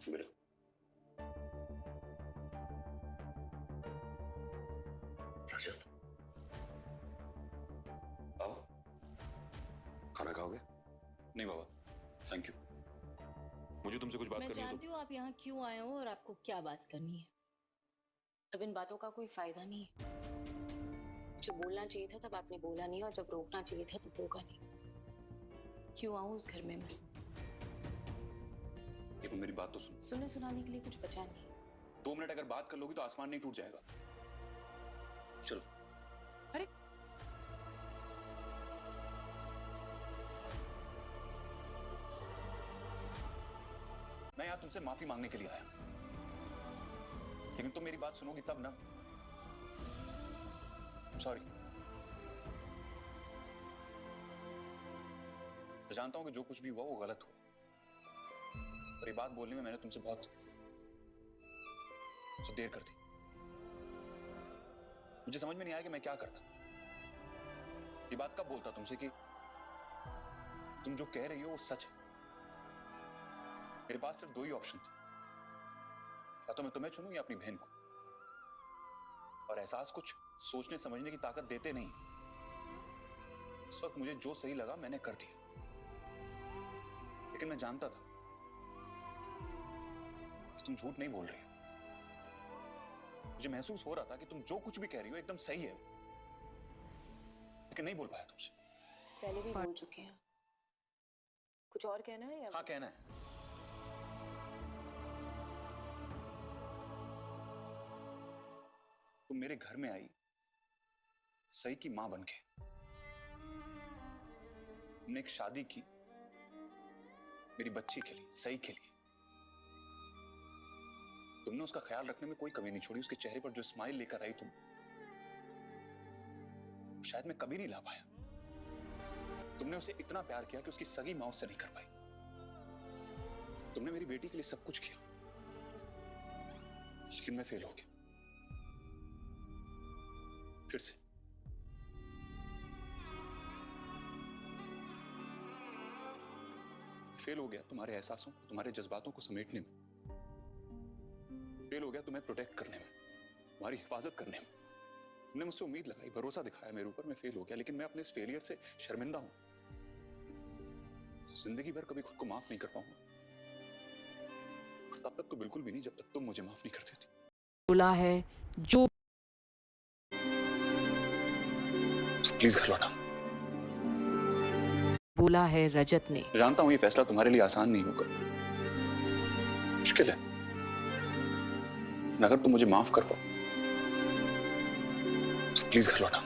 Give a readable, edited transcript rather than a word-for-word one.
मिलो। रजत, आओ। खाना खाओगे? नहीं बाबा, थैंक यू। मुझे तुमसे कुछ बात मैं करनी है। जानती हूँ आप यहाँ क्यों आए हो और आपको क्या बात करनी है। अब इन बातों का कोई फायदा नहीं है। जब बोलना चाहिए था तब आपने बोला नहीं, और जब रोकना चाहिए था तब रोका नहीं। क्यों आऊँ उस घर में मैं? एक मेरी बात तो सुन। सुनने सुनाने के लिए कुछ बचा नहीं। 2 मिनट अगर बात कर लोगी तो आसमान नहीं टूट जाएगा। चलो। अरे मैं यहाँ तुमसे माफी मांगने के लिए आया, लेकिन तुम मेरी बात सुनोगी तब ना। सॉरी। मैं जानता हूं कि जो कुछ भी हुआ वो गलत हुआ, पर ये बात बोलने में मैंने तुमसे बहुत देर कर दी। मुझे समझ में नहीं आया कि मैं क्या करता। ये बात कब बोलता तुमसे कि तुम जो कह रही हो वो सच है। मेरे पास सिर्फ 2 ही ऑप्शन थे, या तो मैं तुम्हें चुनूं या अपनी बहन को। और एहसास कुछ सोचने समझने की ताकत देते नहीं। उस वक्त मुझे जो सही लगा मैंने कर दिया, लेकिन मैं जानता था कि तुम झूठ नहीं बोल रही हो। मुझे महसूस हो रहा था कि तुम जो कुछ भी कह रही हो एकदम सही है, लेकिन नहीं बोल पाया तुमसे। पहले भी बोल चुके हैं। कुछ और कहना है या? हाँ, कहना है। तुम मेरे घर में आई सही की मां बनके। तुमने एक शादी की मेरी बच्ची के लिए, सही के लिए। तुमने उसका ख्याल रखने में कोई कमी नहीं छोड़ी। उसके चेहरे पर जो स्माइल लेकर आई तुम, शायद मैं कभी नहीं ला पाया। तुमने उसे इतना प्यार किया कि उसकी सगी मां उससे नहीं कर पाई। तुमने मेरी बेटी के लिए सब कुछ किया, लेकिन मैं फेल हो गया। फिर से। फेल हो गया तुम्हारे एहसासों को, तुम्हारे जज्बातों को समेटने में। फेल हो गया तुम्हें प्रोटेक्ट करने में, तुम्हारी हिफाजत करने में। तुमने मुझसे उम्मीद लगाई, भरोसा दिखाया मेरे ऊपर। मैं फेल हो गया, लेकिन मैं अपने इस फेलियर से शर्मिंदा हूं। जिंदगी भर कभी खुद को माफ नहीं कर पाऊंगा, और तब तक तो बिल्कुल भी नहीं जब तक तुम मुझे माफ नहीं कर देती। बोला है जो प्लीज घर लौटा। बोला है रजत ने। जानता हूं ये फैसला तुम्हारे लिए आसान नहीं होगा, मुश्किल है। अगर तुम मुझे माफ कर पाओ तो प्लीज घर लौटा।